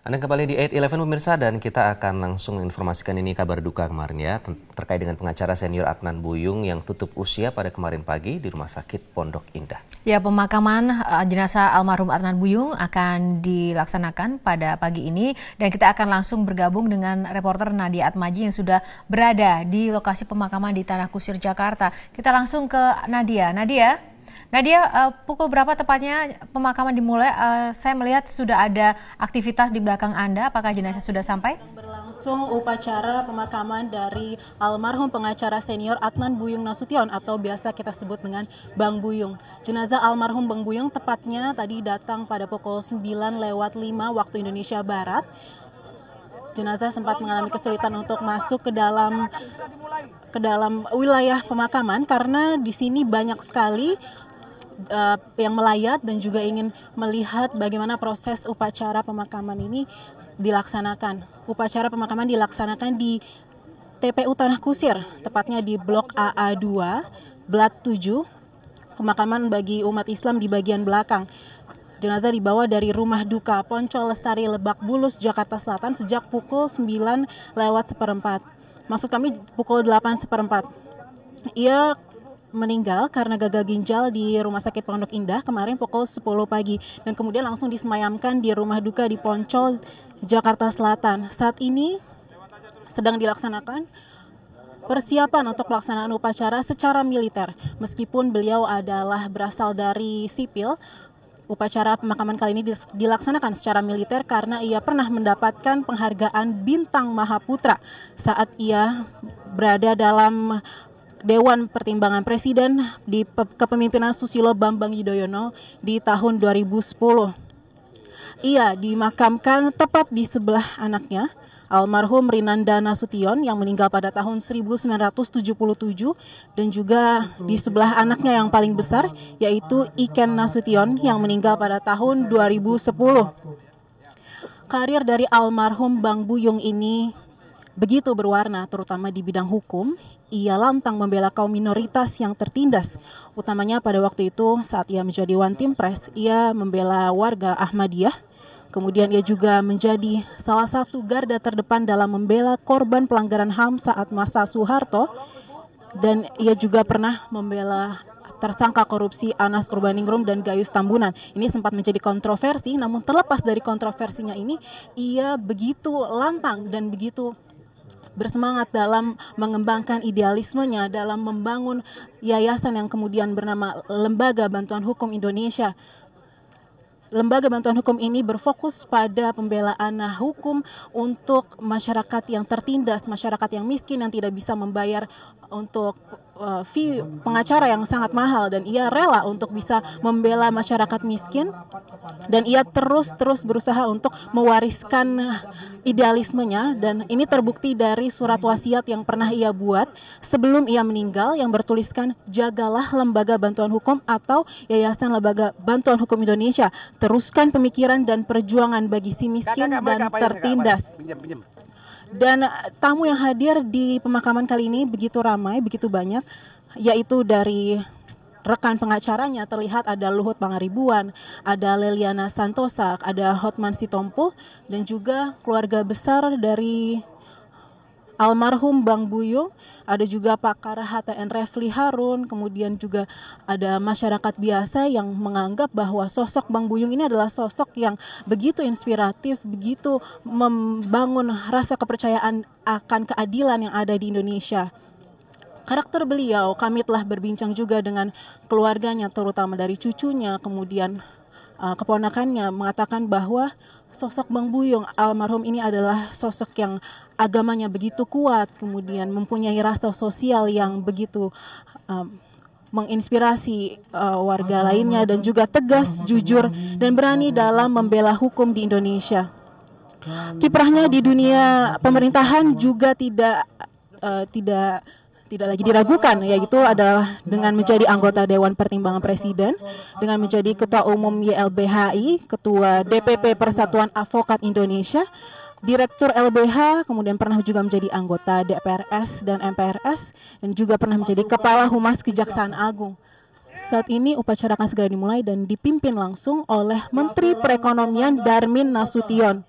Anda kembali di 8-11 pemirsa dan kita akan langsung informasikan ini kabar duka kemarin ya terkait dengan pengacara senior Adnan Buyung yang tutup usia pada kemarin pagi di Rumah Sakit Pondok Indah. Ya, pemakaman jenazah almarhum Adnan Buyung akan dilaksanakan pada pagi ini dan kita akan langsung bergabung dengan reporter Nadia Atmaji yang sudah berada di lokasi pemakaman di Tanah Kusir, Jakarta. Kita langsung ke Nadia. Nadia, pukul berapa tepatnya pemakaman dimulai? Saya melihat sudah ada aktivitas di belakang Anda. Apakah jenazah sudah sampai? Berlangsung upacara pemakaman dari almarhum pengacara senior Adnan Buyung Nasution atau biasa kita sebut dengan Bang Buyung. Jenazah almarhum Bang Buyung tepatnya tadi datang pada pukul 9:05 waktu Indonesia Barat. Jenazah sempat mengalami kesulitan untuk masuk ke dalam wilayah pemakaman karena di sini banyak sekali yang melayat dan juga ingin melihat bagaimana proses upacara pemakaman ini dilaksanakan. Upacara pemakaman dilaksanakan di TPU Tanah Kusir, tepatnya di Blok AA2, Blat 7, pemakaman bagi umat Islam di bagian belakang. Jenazah dibawa dari rumah duka Poncol Lestari, Lebak Bulus, Jakarta Selatan sejak pukul 9:04. Maksud kami pukul 8:04. Ia meninggal karena gagal ginjal di Rumah Sakit Pondok Indah kemarin pukul 10 pagi dan kemudian langsung disemayamkan di rumah duka di Poncol, Jakarta Selatan. Saat ini sedang dilaksanakan persiapan untuk pelaksanaan upacara secara militer. Meskipun beliau adalah berasal dari sipil, upacara pemakaman kali ini dilaksanakan secara militer karena ia pernah mendapatkan penghargaan Bintang Mahaputra saat ia berada dalam Dewan Pertimbangan Presiden di kepemimpinan Susilo Bambang Yudhoyono di tahun 2010. Ia dimakamkan tepat di sebelah anaknya, almarhum Rinanda Nasution yang meninggal pada tahun 1977 dan juga di sebelah anaknya yang paling besar yaitu Iken Nasution yang meninggal pada tahun 2010. Karir dari almarhum Bang Buyung ini begitu berwarna, terutama di bidang hukum. Ia lantang membela kaum minoritas yang tertindas, utamanya pada waktu itu saat ia menjadi One Team Press, ia membela warga Ahmadiyah. Kemudian ia juga menjadi salah satu garda terdepan dalam membela korban pelanggaran HAM saat masa Soeharto. Dan ia juga pernah membela tersangka korupsi Anas Urbaningrum dan Gayus Tambunan. Ini sempat menjadi kontroversi, namun terlepas dari kontroversinya ini, ia begitu lantang dan begitu bersemangat dalam mengembangkan idealismenya dalam membangun yayasan yang kemudian bernama Lembaga Bantuan Hukum Indonesia. Lembaga Bantuan Hukum ini berfokus pada pembelaan hukum untuk masyarakat yang tertindas, masyarakat yang miskin yang tidak bisa membayar untuk fee pengacara yang sangat mahal, dan ia rela untuk bisa membela masyarakat miskin dan ia terus berusaha untuk mewariskan idealismenya, dan ini terbukti dari surat wasiat yang pernah ia buat sebelum ia meninggal yang bertuliskan jagalah Lembaga Bantuan Hukum atau Yayasan Lembaga Bantuan Hukum Indonesia, teruskan pemikiran dan perjuangan bagi si miskin dan tertindas. Dan tamu yang hadir di pemakaman kali ini begitu ramai, begitu banyak, yaitu dari rekan pengacaranya terlihat ada Luhut Pangaribuan, ada Leliana Santosa, ada Hotman Sitompul, dan juga keluarga besar dari almarhum Bang Buyung, ada juga pakar HTN Refli Harun, kemudian juga ada masyarakat biasa yang menganggap bahwa sosok Bang Buyung ini adalah sosok yang begitu inspiratif, begitu membangun rasa kepercayaan akan keadilan yang ada di Indonesia. Karakter beliau, kami telah berbincang juga dengan keluarganya, terutama dari cucunya, kemudian keponakannya, mengatakan bahwa sosok Bang Buyung almarhum ini adalah sosok yang agamanya begitu kuat, kemudian mempunyai rasa sosial yang begitu menginspirasi warga lainnya, dan juga tegas, jujur, dan berani dalam membela hukum di Indonesia. Kiprahnya di dunia pemerintahan juga tidak lagi diragukan, yaitu adalah dengan menjadi anggota Dewan Pertimbangan Presiden, dengan menjadi Ketua Umum YLBHI, Ketua DPP Persatuan Advokat Indonesia, Direktur LBH, kemudian pernah juga menjadi anggota DPRS dan MPRS, dan juga pernah menjadi Kepala Humas Kejaksaan Agung. Saat ini upacara akan segera dimulai dan dipimpin langsung oleh Menteri Perekonomian Darmin Nasution.